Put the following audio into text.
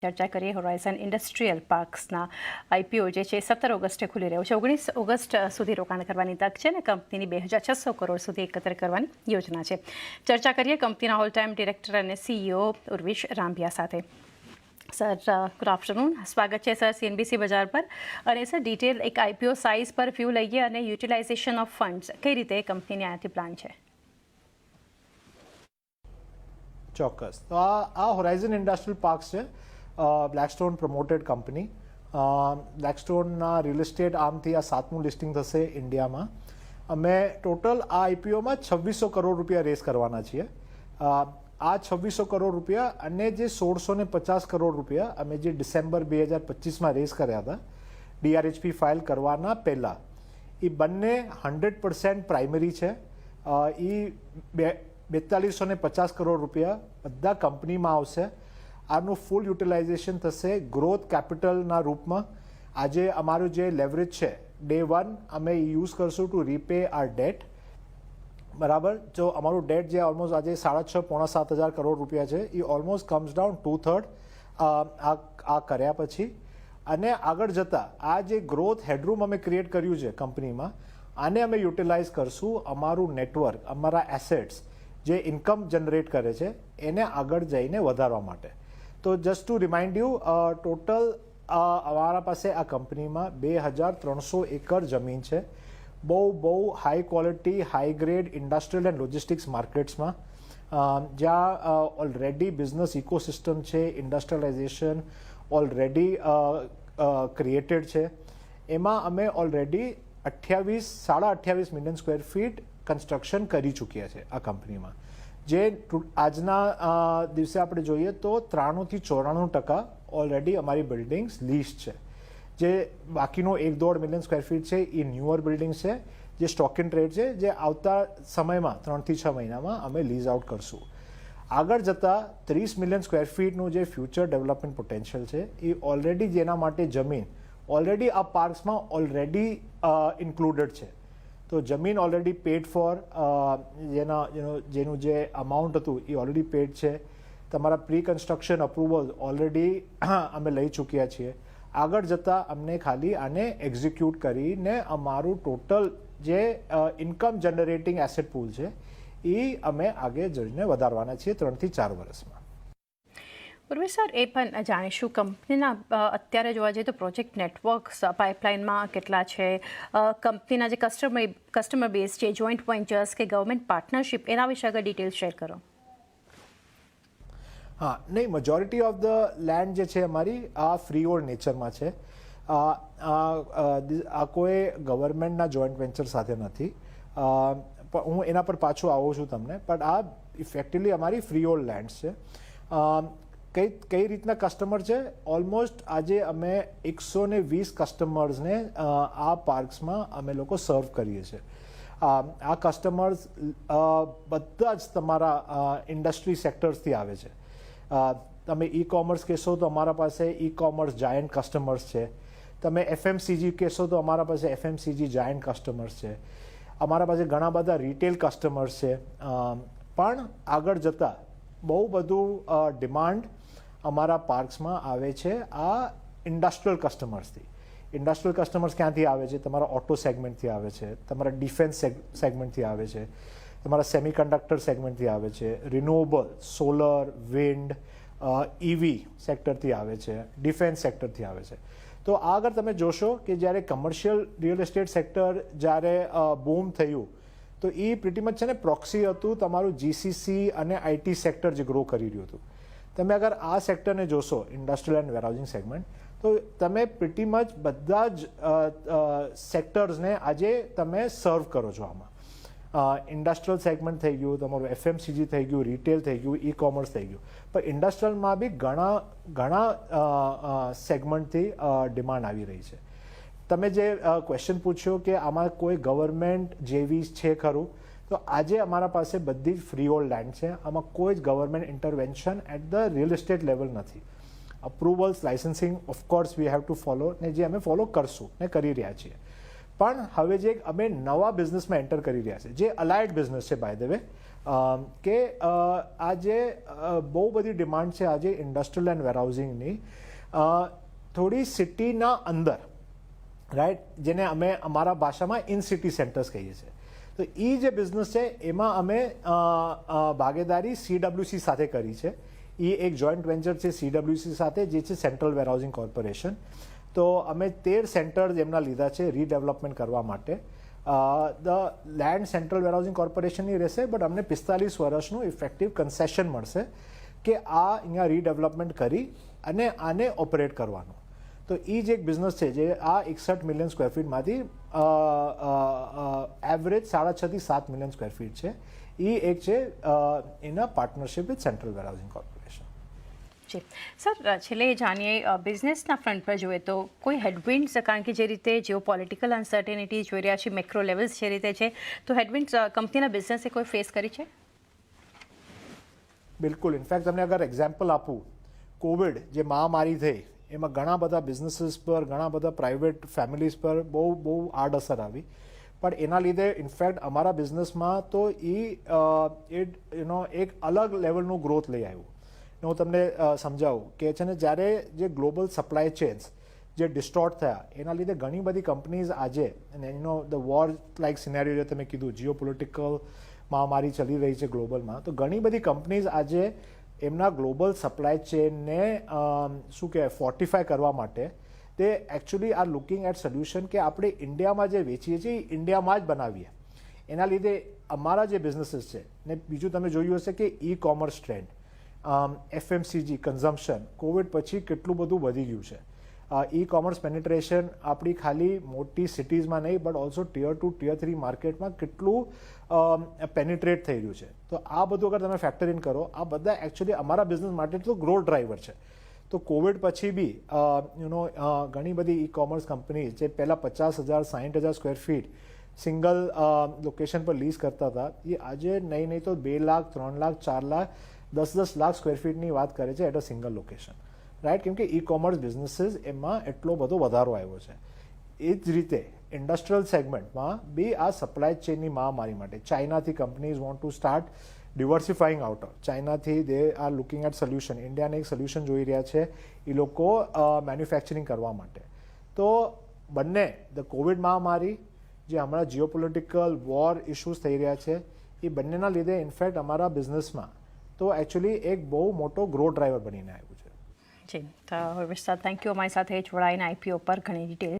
ચર્ચા કરીએ Horizon industrial પાર્ક્સના IPO જે છે 17 ઓગસ્ટે ખુલી રહ્યો છે. 19 ઓગસ્ટ સુધી રોકાણ કરવાની તક છે અને કંપનીની 2600 કરોડ સુધી એકત્ર કરવાની યોજના છે. ચર્ચા કરીએ કંપનીના ઓલ ટાઈમ ડિરેક્ટર અને સીઈઓ ઉર્વિશ રામભિયા સાથે. સર ગુડ આફ્ટરનૂન, સ્વાગત છે સર સીએનબીસી બજાર પર. અને સર ડિટેલ એક આઈપીઓ સાઇઝ પર વ્યૂ લઈએ અને યુટિલાઇઝેશન ઓફ ફંડ્સ કઈ રીતે કંપનીને આથી પ્લાન છે? ચોક્કસ. તો આ હોરાઇઝન ઇન્ડસ્ટ્રીયલ પાર્ક્સ છે, બ્લેકસ્ટોન પ્રમોટેડ કંપની. બ્લેકસ્ટોનના રિયલ એસ્ટેટ આર્મથી આ 7મું લિસ્ટિંગ થશે ઇન્ડિયામાં. અમે ટોટલ આ આઈપીઓમાં 2600 કરોડ રૂપિયા રેઝ કરવાના છીએ. આ 2600 કરોડ રૂપિયા અને જે 1650 કરોડ રૂપિયા અમે જે ડિસેમ્બર 2025માં રેઝ કર્યા હતા ડીઆરએચપી ફાઇલ કરવાના પહેલાં, એ બંને 100% પ્રાઇમરી છે. એ 4250 કરોડ રૂપિયા બધા કંપનીમાં આવશે. આનું ફૂલ યુટિલાઇઝેશન થશે ગ્રોથ કેપિટલના રૂપમાં. આજે અમારું જે લેવરેજ છે ડે 1 અમે યુઝ કરશું ટુ રીપે આર ડેટ. બરાબર, જો અમારું ડેટ જે ઓલમોસ્ટ આજે 6.5-7 કરોડ રૂપિયા છે એ ઓલમોસ્ટ કમ્સ ડાઉન 2/3 આ કર્યા પછી. અને આગળ જતાં આ જે ગ્રોથ હેડરૂમ અમે ક્રિએટ કર્યું છે કંપનીમાં, આને અમે યુટિલાઇઝ કરશું અમારું નેટવર્ક, અમારા એસેટ્સ જે ઇન્કમ જનરેટ કરે છે એને આગળ જઈને વધારવા માટે. તો just to remind you, total અમારા પાસે આ કંપનીમાં 2300 એકર જમીન છે. બહુ high quality, high grade industrial and logistics માર્કેટ્સમાં, જ્યાં ઓલરેડી બિઝનેસ ઇકોસિસ્ટમ છે, ઇન્ડસ્ટ્રીયલાઇઝેશન ઓલરેડી ક્રિએટેડ છે. એમાં અમે already 28 million square feet construction કરી ચૂક્યા છે આ કંપનીમાં. જે આજના દિવસે આપણે જોઈએ તો 93-94% ઓલરેડી અમારી બિલ્ડિંગ્સ લીઝ છે. જે બાકીનો 1.5 મિલિયન સ્ક્વેર ફીટ છે એ ન્યુઅર બિલ્ડિંગ છે, જે સ્ટોક ઇન ટ્રેડ છે, જે આવતા સમયમાં 3 થી 6 મહિનામાં અમે લીઝ આઉટ કરશું. આગળ જતાં 30 મિલિયન સ્ક્વેર ફીટનું જે ફ્યુચર ડેવલપમેન્ટ પોટેન્શિયલ છે એ ઓલરેડી જેના માટે જમીન ઓલરેડી આ પાર્ક્સમાં ઓલરેડી ઇન્ક્લુડેડ છે. તો જમીન ઓલરેડી પેડ ફોર, જેનું જે અમાઉન્ટ હતું એ ઓલરેડી પેડ છે. તમારા પ્રી કન્સ્ટ્રક્શન અપ્રુવલ ઓલરેડી અમે લઈ ચૂક્યા છીએ. આગળ જતાં અમને ખાલી આને એક્ઝિક્યુટ કરીને અમારું ટોટલ જે ઇન્કમ જનરેટિંગ એસેટ પૂલ છે એ અમે આગળ જઈને વધારવાના છીએ 3 થી 4 વર્ષમાં. ઉર્વિશ સર, એ પણ જાણીશું કંપનીના અત્યારે જોવા જઈએ તો પ્રોજેક્ટ નેટવર્ક્સ પાઇપલાઇનમાં કેટલા છે, કંપનીના જે કસ્ટમર બેઝ છે, જોઈન્ટ વેન્ચર્સ કે ગવર્મેન્ટ પાર્ટનરશિપ, એના વિશે આગળ ડિટેલ્સ શેર કરો. હા, નહીં, મેજોરિટી ઓફ ધ લેન્ડ જે છે અમારી આ ફ્રી હોલ્ડ નેચરમાં છે. આ કોઈ ગવર્મેન્ટના જોઈન્ટ વેન્ચર સાથે નથી. હું એના પર પાછું આવું છું તમને, પણ આ ઇફેક્ટિવલી અમારી ફ્રી હોલ્ડ લેન્ડ્સ છે. કઈ રીતના કસ્ટમર છે? ઓલમોસ્ટ આજે અમે 120 કસ્ટમર્સને આ પાર્ક્સમાં અમે લોકો સર્વ કરીએ છીએ. આ કસ્ટમર્સ બધા જ તમારા ઇન્ડસ્ટ્રી સેક્ટર્સથી આવે છે. તમે ઈ કોમર્સ કહેશો તો અમારા પાસે ઈ કોમર્સ જાયન્ટ કસ્ટમર્સ છે. તમે એફએમસીજી કહેશો તો અમારા પાસે એફએમસીજી જાયન્ટ કસ્ટમર્સ છે. અમારા પાસે ઘણા બધા રિટેલ કસ્ટમર્સ છે. પણ આગળ જતાં બહુ બધું ડિમાન્ડ અમારા પાર્ક્સમાં આવે છે આ ઇન્ડસ્ટ્રીયલ કસ્ટમર્સથી. ઇન્ડસ્ટ્રીયલ કસ્ટમર્સ ક્યાંથી આવે છે? તમારા ઓટો સેગમેન્ટથી આવે છે, તમારા ડિફેન્સ સેગમેન્ટથી આવે છે, તમારા સેમિકન્ડક્ટર સેગમેન્ટથી આવે છે, રિન્યુએબલ, સોલર, વિન્ડ, ઇવી સેક્ટરથી આવે છે, ડિફેન્સ સેક્ટરથી આવે છે. તો આગળ તમે જોશો કે જ્યારે કમર્શિયલ રિયલ એસ્ટેટ સેક્ટર જ્યારે બૂમ થયું તો એ પ્રીટી મચ છે ને પ્રોક્સી હતું તમારું જીસીસી અને આઈટી સેક્ટર જે ગ્રો કરી રહ્યું હતું. તમે અગર આ સેક્ટરને જોશો, ઇન્ડસ્ટ્રીયલ એન્ડ વેરહાઉસિંગ સેગમેન્ટ, તો તમે પ્રીટી મચ બધા જ સેક્ટર્સને આજે તમે સર્વ કરો છો આમાં. ઇન્ડસ્ટ્રીયલ સેગમેન્ટ થઈ ગયું, તમારું એફએમસીજી થઈ ગયું, રિટેલ થઈ ગયું, ઈ કોમર્સ થઈ ગયું. પણ ઇન્ડસ્ટ્રીયલમાં બી ઘણા સેગમેન્ટથી ડિમાન્ડ આવી રહી છે. તમે જે ક્વેશ્ચન પૂછ્યો કે આમાં કોઈ ગવર્મેન્ટ જેવી છે ખરું, તો આજે અમારા પાસે બધી જ ફ્રી હોલ્ડ લેન્ડ છે. આમાં કોઈ જ government intervention at the real estate level નથી. Approvals, licensing of course we have to follow, ને જે અમે ફોલો કરશું ને કરી રહ્યા છીએ. પણ હવે જે અમે નવા બિઝનેસમાં એન્ટર કરી રહ્યા છે, જે અલાઇડ બિઝનેસ છે બાય ધ વે, કે આજે બહુ બધી ડિમાન્ડ છે આજે ઇન્ડસ્ટ્રીયલ એન્ડ વેરહાઉસિંગની થોડી સિટીના અંદર, રાઈટ, જેને અમે અમારા ભાષામાં ઇન સિટી સેન્ટર્સ કહીએ છીએ. તો એ જે બિઝનેસ છે એમાં અમે ભાગીદારી CWC સાથે કરી છે. એ એક જોઈન્ટ વેન્ચર છે CWC સાથે, જે છે સેન્ટ્રલ વેરહાઉસિંગ કોર્પોરેશન. તો અમે 13 સેન્ટર્સ એમના લીધા છે રીડેવલપમેન્ટ કરવા માટે. ધ લેન્ડ સેન્ટ્રલ વેરહાઉસિંગ કોર્પોરેશનની રહેશે, બટ અમને 45 વર્ષનું ઇફેક્ટિવ કન્સેશન મળશે કે આ અહીંયા રીડેવલપમેન્ટ કરી અને આને ઓપરેટ કરવાનું. તો એ જ એક બિઝનેસ છે જે આ 61 મિલિયન સ્ક્વેર ફીટમાંથી એવરેજ 6.5 થી 7 મિલિયન સ્ક્વેર ફીટ છે. એ એક છે in a partnership with central warehousing corporation. જી સર, છેલ્લે જાણીએ બિઝનેસના ફ્રન્ટ પર જોઈએ તો કોઈ હેડવિન્ડ્સ, કારણ કે જે રીતે જીઓ પોલિટિકલ અનસર્ટેનિટી જોઈ રહ્યા છે, મેક્રો લેવલ્સ જે રીતે છે, તો હેડવિન્ડ્સ કંપનીના બિઝનેસે કોઈ ફેસ કરી છે? બિલકુલ. ઇનફેક્ટ તમને અગર એક્ઝામ્પલ આપું, કોવિડ જે મહામારી થઈ એમાં ઘણા બધા બિઝનેસીસ પર, ઘણા બધા પ્રાઇવેટ ફેમિલીઝ પર બહુ આડઅસર આવી. પણ એના લીધે ઇનફેક્ટ અમારા બિઝનેસમાં તો એક અલગ લેવલનું ગ્રોથ લઈ આવ્યું. હું તમને સમજાવું કે છે ને, જ્યારે જે ગ્લોબલ સપ્લાય ચેન્સ જે ડિસ્ટોર્ટ થયા એના લીધે ઘણી બધી કંપનીઝ આજે, અને ધ વોર લાઇક સિનેરિયો જે તમે કીધું, જીઓ પોલિટિકલ મહામારી ચાલી રહી છે ગ્લોબલમાં, તો ઘણી બધી કંપનીઝ આજે એમના ગ્લોબલ સપ્લાય ચેનને શું કહેવાય ફોર્ટિફાય કરવા માટે તે actually are looking at solution કે આપણે ઇન્ડિયામાં જે વેચીએ છીએ એ ઇન્ડિયામાં જ બનાવીએ. એના લીધે અમારા જે બિઝનેસીસ છે, ને બીજું તમે જોયું હશે કે e commerce trend, FMCG consumption Covid પછી કેટલું બધું વધી ગયું છે. ઈ કોમર્સ પેનિટ્રેશન આપણી ખાલી મોટી સિટીઝમાં નહીં, બટ ઓલ્સો ટિયર 2 ટિયર 3 માર્કેટમાં કેટલું પેનિટ્રેટ થઈ રહ્યું છે. તો આ બધું અગર તમે ફેક્ટર ઇન કરો, આ બધા એકચ્યુઅલી અમારા બિઝનેસ માટે તો ગ્રોથ ડ્રાઈવર છે. તો કોવિડ પછી બી ઘણી બધી ઈ કોમર્સ કંપનીઝ જે પહેલાં 50,000 60,000 સ્ક્વેર ફીટ સિંગલ લોકેશન પર લીઝ કરતા હતા, એ આજે નહીં તો 2 લાખ 3 લાખ 4 લાખ 10 લાખ સ્ક્વેર ફીટની વાત કરે છે at a single location, right. કેમ કે ઈ કોમર્સ બિઝનેસીસ એમાં એટલો બધો વધારો આવ્યો છે. એ જ રીતે ઇન્ડસ્ટ્રીયલ સેગમેન્ટમાં બી આ સપ્લાય ચેનની મહામારી માટે ચાઇનાથી companies want to start diversifying out of ચાઇનાથી, they are looking at solution. ઇન્ડિયાને એક સોલ્યુશન જોઈ રહ્યા છે એ લોકો મેન્યુફેક્ચરિંગ કરવા માટે. તો બંને ધ કોવિડ મહામારી, જે હમણાં જીઓપોલિટિકલ વોર ઇશ્યુઝ થઈ રહ્યા છે, એ બંનેના લીધે ઇનફેક્ટ અમારા બિઝનેસમાં તો એકચ્યુઅલી એક બહુ મોટો ગ્રોથ ડ્રાઈવર બનીને આવ્યું છે. જી, તો વિસ્તાર થેન્ક યુ અમારી સાથે જોડાઈને IPO પર ઘણી ડિટેલ